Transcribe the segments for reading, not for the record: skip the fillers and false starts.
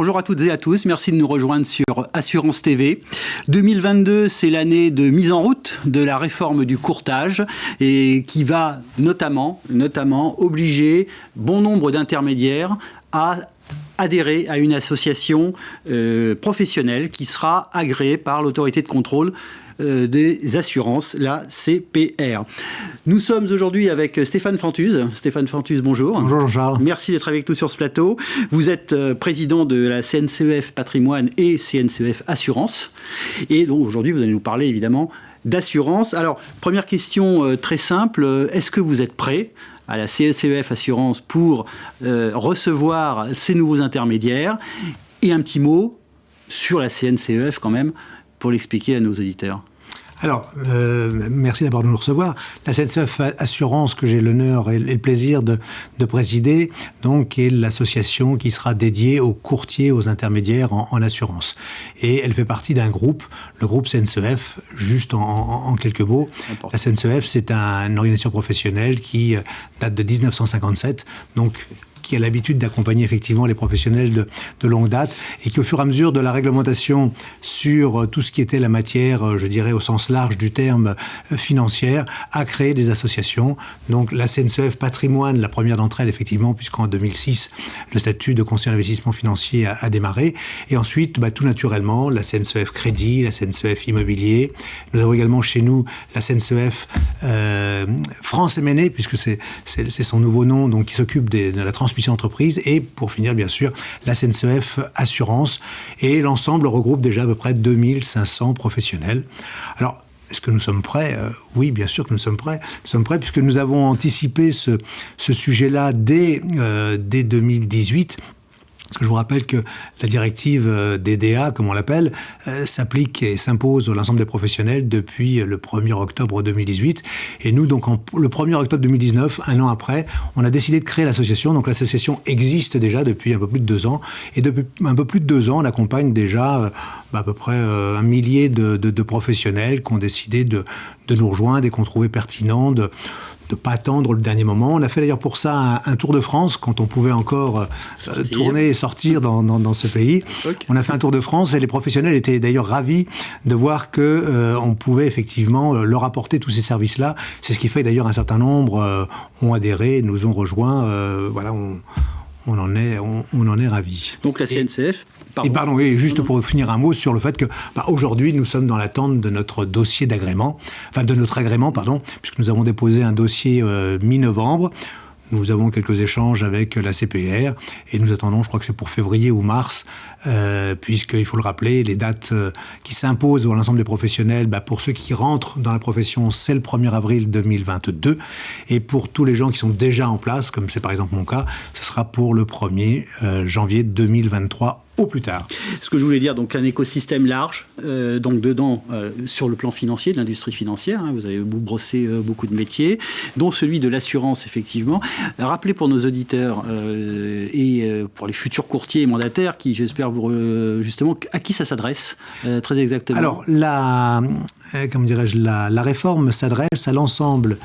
Bonjour à toutes et à tous, merci de nous rejoindre sur Assurance TV. 2022, c'est l'année de mise en route de la réforme du courtage et qui va notamment obliger bon nombre d'intermédiaires à adhérer à une association professionnelle qui sera agréée par l'autorité de contrôle des assurances, la CPR. Nous sommes aujourd'hui avec Stéphane Fantuz. Stéphane Fantuz, bonjour. Bonjour Jean-Charles. Merci d'être avec nous sur ce plateau. Vous êtes président de la CNCEF Patrimoine et CNCEF Assurance. Et donc aujourd'hui, vous allez nous parler évidemment d'assurance. Alors, première question très simple. Est-ce que vous êtes prêt à la CNCEF Assurance pour recevoir ces nouveaux intermédiaires? Et un petit mot sur la CNCEF quand même, pour l'expliquer à nos auditeurs. Alors, merci d'abord de nous recevoir. La CNCEF Assurance, que j'ai l'honneur et le plaisir de présider, donc, est l'association qui sera dédiée aux courtiers, aux intermédiaires en assurance. Et elle fait partie d'un groupe, le groupe CNCEF, juste en quelques mots. Important. La CNCEF, c'est une organisation professionnelle qui date de 1957, donc qui a l'habitude d'accompagner effectivement les professionnels de longue date et qui, au fur et à mesure de la réglementation sur tout ce qui était la matière, je dirais au sens large du terme financière, a créé des associations. Donc la CNCEF Patrimoine, la première d'entre elles effectivement, puisqu'en 2006, le statut de conseiller en investissement financier a démarré. Et ensuite, tout naturellement, la CNCEF Crédit, la CNCEF Immobilier. Nous avons également chez nous la CNCEF France M&A, puisque c'est son nouveau nom, donc qui s'occupe de la transmission d'entreprise, et pour finir bien sûr la CNCEF Assurance, et l'ensemble regroupe déjà à peu près 2500 professionnels. Alors, est-ce que nous sommes prêts ? Oui, bien sûr que nous sommes prêts. Nous sommes prêts puisque nous avons anticipé ce sujet-là dès 2018. Parce que je vous rappelle que la directive DDA, comme on l'appelle, s'applique et s'impose à l'ensemble des professionnels depuis le 1er octobre 2018. Et nous, donc, le 1er octobre 2019, un an après, on a décidé de créer l'association. Donc l'association existe déjà depuis un peu plus de 2 ans. Et depuis un peu plus de 2 ans, on accompagne déjà à peu près 1 millier de professionnels qui ont décidé de nous rejoindre et qu'on trouvait pertinent de pas attendre le dernier moment. On a fait d'ailleurs pour ça un tour de France, quand on pouvait encore tourner et sortir dans ce pays. Okay. On a fait un tour de France et les professionnels étaient d'ailleurs ravis de voir qu'on pouvait effectivement leur apporter tous ces services-là. C'est ce qui fait d'ailleurs un certain nombre ont adhéré, nous ont rejoints. Voilà, on en est ravis. Donc la CNCF... Et juste pour finir un mot sur le fait que aujourd'hui nous sommes dans l'attente de notre dossier d'agrément, de notre agrément, puisque nous avons déposé un dossier mi-novembre. Nous avons quelques échanges avec la CPR et nous attendons, je crois que c'est pour février ou mars, puisqu'il faut le rappeler, les dates qui s'imposent à l'ensemble des professionnels, pour ceux qui rentrent dans la profession, c'est le 1er avril 2022. Et pour tous les gens qui sont déjà en place, comme c'est par exemple mon cas, ce sera pour le 1er janvier 2023 au plus tard. Ce que je voulais dire, donc un écosystème large, donc dedans, sur le plan financier, de l'industrie financière, vous avez brossé beaucoup de métiers, dont celui de l'assurance, effectivement. Rappelez pour nos auditeurs et pour les futurs courtiers et mandataires, qui, j'espère, justement, à qui ça s'adresse, très exactement. Alors, la réforme s'adresse à l'ensemble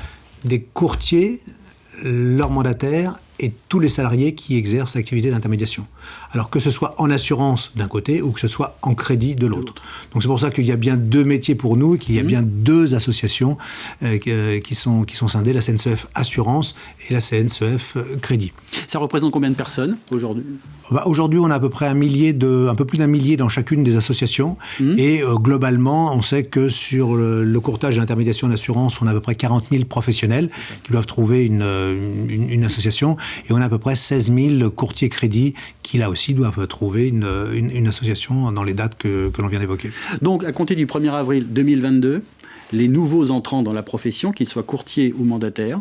des courtiers, leurs mandataires, et tous les salariés qui exercent l'activité d'intermédiation. Alors que ce soit en assurance d'un côté ou que ce soit en crédit de l'autre. Donc c'est pour ça qu'il y a bien 2 métiers pour nous et qu'il y a bien 2 associations qui sont scindées, la CNCEF Assurance et la CNCEF Crédit. Ça représente combien de personnes aujourd'hui ? Aujourd'hui, on a à peu près un peu plus d'1 millier dans chacune des associations. Et globalement, on sait que sur le courtage et l'intermédiation d'assurance, on a à peu près 40 000 professionnels qui doivent trouver une association. Et on a à peu près 16 000 courtiers crédits qui, là aussi, doivent trouver une association dans les dates que l'on vient d'évoquer. Donc, à compter du 1er avril 2022, les nouveaux entrants dans la profession, qu'ils soient courtiers ou mandataires,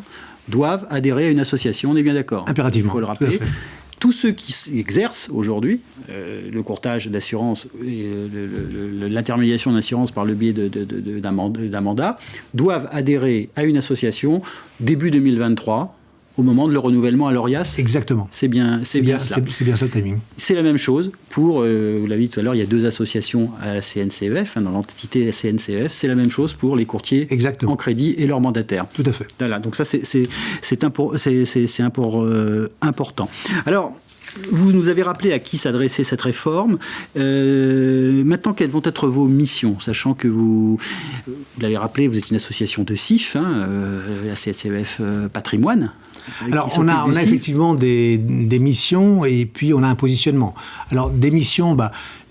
doivent adhérer à une association. On est bien d'accord ? Impérativement. Il faut le rappeler. Tous ceux qui exercent aujourd'hui le courtage d'assurance et l'intermédiation d'assurance par le biais d'un mandat doivent adhérer à une association début 2023, au moment de le renouvellement à l'ORIAS. Exactement. C'est bien ça le timing. C'est la même chose pour, vous l'avez dit tout à l'heure, il y a 2 associations à la CNCEF, dans l'entité CNCEF, c'est la même chose pour les courtiers en crédit et leurs mandataires. Tout à fait. Voilà, donc ça c'est important. Alors, vous nous avez rappelé à qui s'adressait cette réforme. Maintenant, quelles vont être vos missions, sachant que vous l'avez rappelé, vous êtes une association de CIF, la CSCEF Patrimoine. Alors, on a effectivement des missions et puis on a un positionnement. Alors, des missions,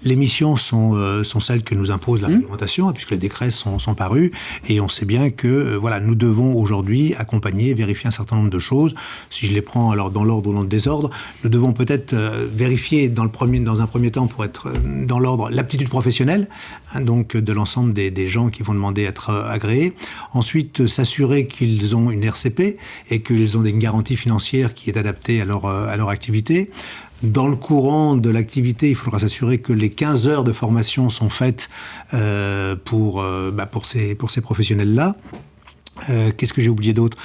les missions sont celles que nous impose la réglementation, puisque les décrets sont parus, et on sait bien que nous devons aujourd'hui accompagner, vérifier un certain nombre de choses. Si je les prends alors dans l'ordre ou dans le désordre, nous devons peut-être vérifier dans un premier temps, pour être dans l'ordre, l'aptitude professionnelle, donc de l'ensemble des gens qui vont demander à être agréés. Ensuite, s'assurer qu'ils ont une RCP et qu'ils ont une garantie financière qui est adaptée à leur activité. Dans le courant de l'activité, il faudra s'assurer que les 15 heures de formation sont faites pour ces professionnels-là. Qu'est-ce que j'ai oublié d'autre ?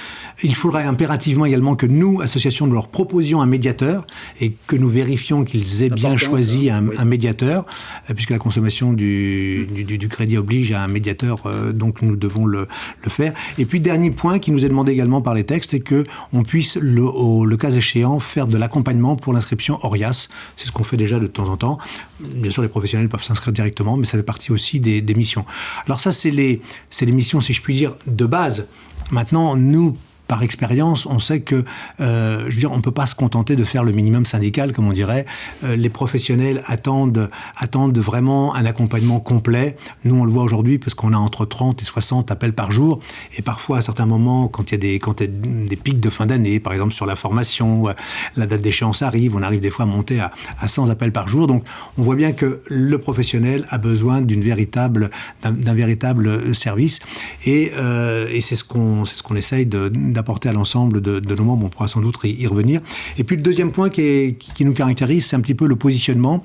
Il faudrait impérativement également que nous, associations, nous leur proposions un médiateur et que nous vérifions qu'ils aient bien choisi un médiateur, puisque la consommation du crédit oblige à un médiateur, donc nous devons le faire. Et puis, dernier point qui nous est demandé également par les textes, c'est qu'on puisse, le cas échéant, faire de l'accompagnement pour l'inscription ORIAS. C'est ce qu'on fait déjà de temps en temps. Bien sûr, les professionnels peuvent s'inscrire directement, mais ça fait partie aussi des missions. Alors ça, c'est les missions, si je puis dire, de base. Maintenant, nous, par expérience, on sait que, on ne peut pas se contenter de faire le minimum syndical, comme on dirait. Les professionnels attendent vraiment un accompagnement complet. Nous, on le voit aujourd'hui parce qu'on a entre 30 et 60 appels par jour. Et parfois, à certains moments, quand il y a des pics de fin d'année, par exemple sur la formation, la date d'échéance arrive, on arrive des fois à monter à 100 appels par jour. Donc, on voit bien que le professionnel a besoin d'un véritable service. Et c'est ce qu'on essaye d'apporter à l'ensemble de nos membres. On pourra sans doute y revenir. Et puis le deuxième point qui nous caractérise, c'est un petit peu le positionnement.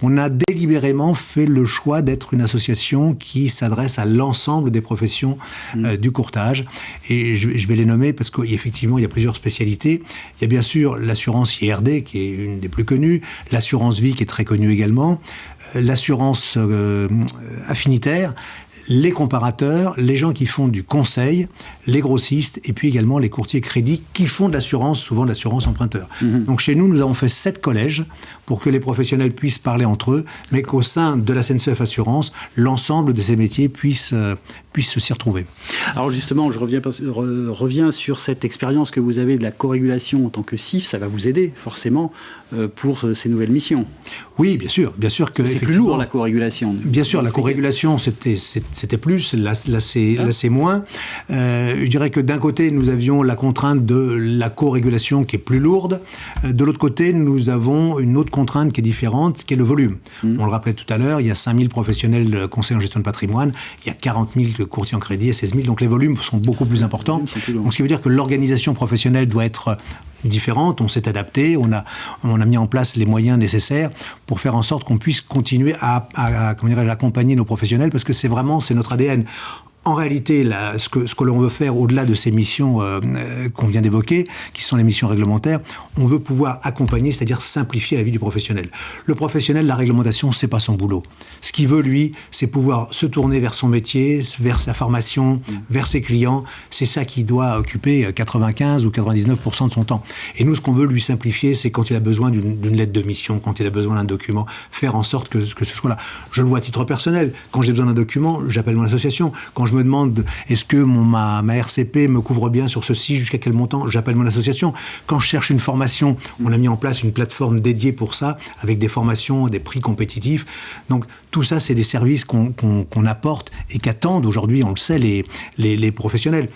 On a délibérément fait le choix d'être une association qui s'adresse à l'ensemble des professions du courtage. Et je vais les nommer parce qu'effectivement, il y a plusieurs spécialités. Il y a bien sûr l'assurance IRD, qui est une des plus connues, l'assurance vie, qui est très connue également, l'assurance affinitaire, les comparateurs, les gens qui font du conseil, les grossistes et puis également les courtiers crédits qui font de l'assurance, souvent de l'assurance emprunteur. Donc chez nous, nous avons fait 7 collèges pour que les professionnels puissent parler entre eux, mais qu'au sein de la SNCF Assurance, l'ensemble de ces métiers puissent s'y retrouver. Alors justement, je reviens sur cette expérience que vous avez de la co-régulation en tant que CIF. Ça va vous aider forcément pour ces nouvelles missions. Oui, bien sûr que c'est plus lourd la co-régulation. Bien sûr, la co-régulation c'était plus, là c'est moins. Je dirais que d'un côté nous avions la contrainte de la co-régulation qui est plus lourde. De l'autre côté, nous avons une autre contrainte qui est différente, qui est le volume. On le rappelait tout à l'heure, il y a 5000 professionnels de conseil en gestion de patrimoine, il y a 40 000 courtiers en crédit et 16 000, donc les volumes sont beaucoup plus importants. Donc ce qui veut dire que l'organisation professionnelle doit être différente, on s'est adapté, on a mis en place les moyens nécessaires pour faire en sorte qu'on puisse continuer à accompagner nos professionnels, parce que c'est notre ADN. En réalité, ce que l'on veut faire au-delà de ces missions qu'on vient d'évoquer, qui sont les missions réglementaires, on veut pouvoir accompagner, c'est-à-dire simplifier la vie du professionnel. Le professionnel, la réglementation, c'est pas son boulot. Ce qu'il veut, lui, c'est pouvoir se tourner vers son métier, vers sa formation, vers ses clients. C'est ça qui doit occuper 95 ou 99% de son temps. Et nous, ce qu'on veut lui simplifier, c'est quand il a besoin d'une lettre de mission, quand il a besoin d'un document, faire en sorte que ce soit là. Je le vois à titre personnel. Quand j'ai besoin d'un document, j'appelle mon association. Quand je me demande est-ce que ma RCP me couvre bien sur ceci, jusqu'à quel montant, j'appelle mon association. Quand je cherche une formation, on a mis en place une plateforme dédiée pour ça, avec des formations, des prix compétitifs. Donc tout ça, c'est des services qu'on apporte et qu'attendent aujourd'hui, on le sait, les professionnels.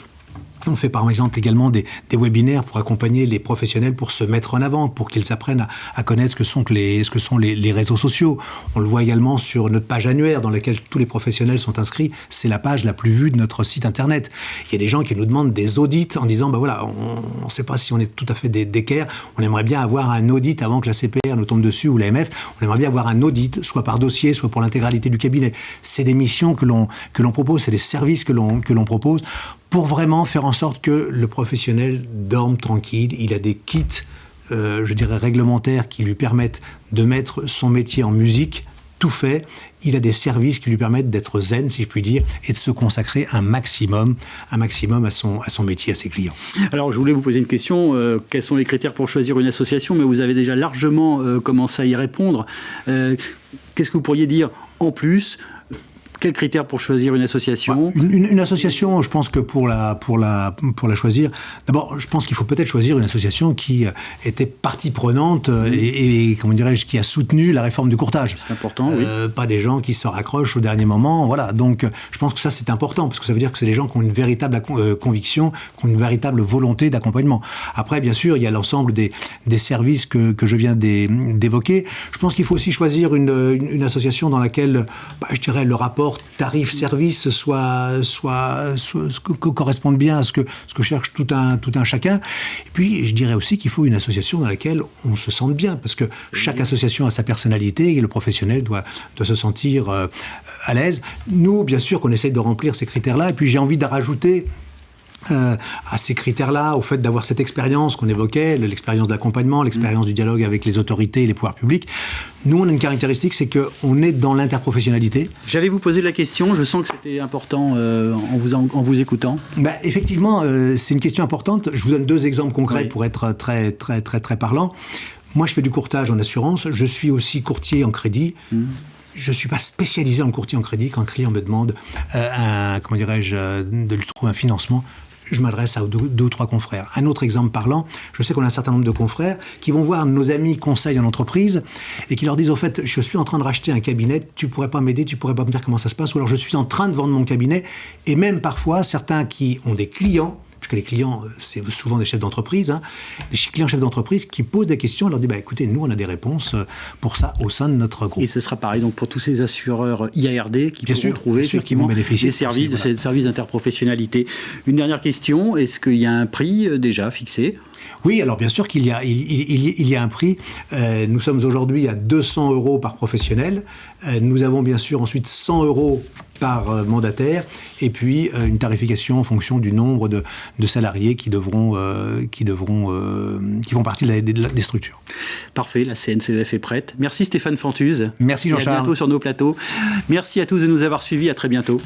On fait par exemple également des webinaires pour accompagner les professionnels pour se mettre en avant, pour qu'ils apprennent à connaître ce que sont les réseaux sociaux. On le voit également sur notre page annuaire dans laquelle tous les professionnels sont inscrits. C'est la page la plus vue de notre site internet. Il y a des gens qui nous demandent des audits en disant on ne sait pas si on est tout à fait d'équerre. On aimerait bien avoir un audit avant que la CPR nous tombe dessus ou l'AMF. On aimerait bien avoir un audit, soit par dossier, soit pour l'intégralité du cabinet. C'est des missions que l'on propose, c'est des services que l'on propose, pour vraiment faire en sorte que le professionnel dorme tranquille. Il a des kits, réglementaires qui lui permettent de mettre son métier en musique tout fait. Il a des services qui lui permettent d'être zen, si je puis dire, et de se consacrer un maximum à son métier, à ses clients. Alors, je voulais vous poser une question. Quels sont les critères pour choisir une association? Mais vous avez déjà largement commencé à y répondre. Qu'est-ce que vous pourriez dire en plus? Quels critères pour choisir une association? Une association, je pense que pour la choisir, d'abord, je pense qu'il faut peut-être choisir une association qui était partie prenante et comment dirais-je, qui a soutenu la réforme du courtage. C'est important, oui. Pas des gens qui se raccrochent au dernier moment, voilà. Donc, je pense que ça, c'est important, parce que ça veut dire que c'est des gens qui ont une véritable conviction, qui ont une véritable volonté d'accompagnement. Après, bien sûr, il y a l'ensemble des services que je viens d'évoquer. Je pense qu'il faut aussi choisir une association dans laquelle, je dirais, le rapport tarif-service corresponde bien à ce que cherche tout un chacun. Et puis, je dirais aussi qu'il faut une association dans laquelle on se sente bien, parce que chaque association a sa personnalité et le professionnel doit se sentir à l'aise. Nous, bien sûr, qu'on essaye de remplir ces critères-là. Et puis, j'ai envie de rajouter à ces critères-là, au fait d'avoir cette expérience qu'on évoquait, l'expérience de l'accompagnement, l'expérience du dialogue avec les autorités et les pouvoirs publics. Nous, on a une caractéristique, c'est qu'on est dans l'interprofessionnalité. J'allais vous poser la question, je sens que c'était important en vous écoutant. Effectivement, c'est une question importante. Je vous donne 2 exemples concrets pour être très, très, très, très parlant. Moi, je fais du courtage en assurance. Je suis aussi courtier en crédit. Je ne suis pas spécialisé en courtier en crédit. Quand un client me demande de lui trouver un financement, je m'adresse à 2 ou 3 confrères. Un autre exemple parlant, je sais qu'on a un certain nombre de confrères qui vont voir nos amis conseils en entreprise et qui leur disent, au fait, je suis en train de racheter un cabinet, tu pourrais pas m'aider, tu pourrais pas me dire comment ça se passe, ou alors je suis en train de vendre mon cabinet. Et même parfois, certains qui ont des clients, puisque les clients, c'est souvent des chefs d'entreprise, les clients chefs d'entreprise qui posent des questions, on leur dit, écoutez, nous, on a des réponses pour ça au sein de notre groupe. Et ce sera pareil donc pour tous ces assureurs IARD qui pourront trouver qui vont bénéficier des services, de ces services d'interprofessionnalité. Une dernière question, est-ce qu'il y a un prix déjà fixé ? Oui, alors bien sûr qu'il y a un prix. Nous sommes aujourd'hui à 200 € par professionnel. Nous avons bien sûr ensuite 100 € par mandataire, et puis une tarification en fonction du nombre de salariés qui font partie des structures. Parfait, la CNCEF est prête. Merci Stéphane Fantuz. Merci Jean-Charles. Et à bientôt sur nos plateaux. Merci à tous de nous avoir suivis, à très bientôt.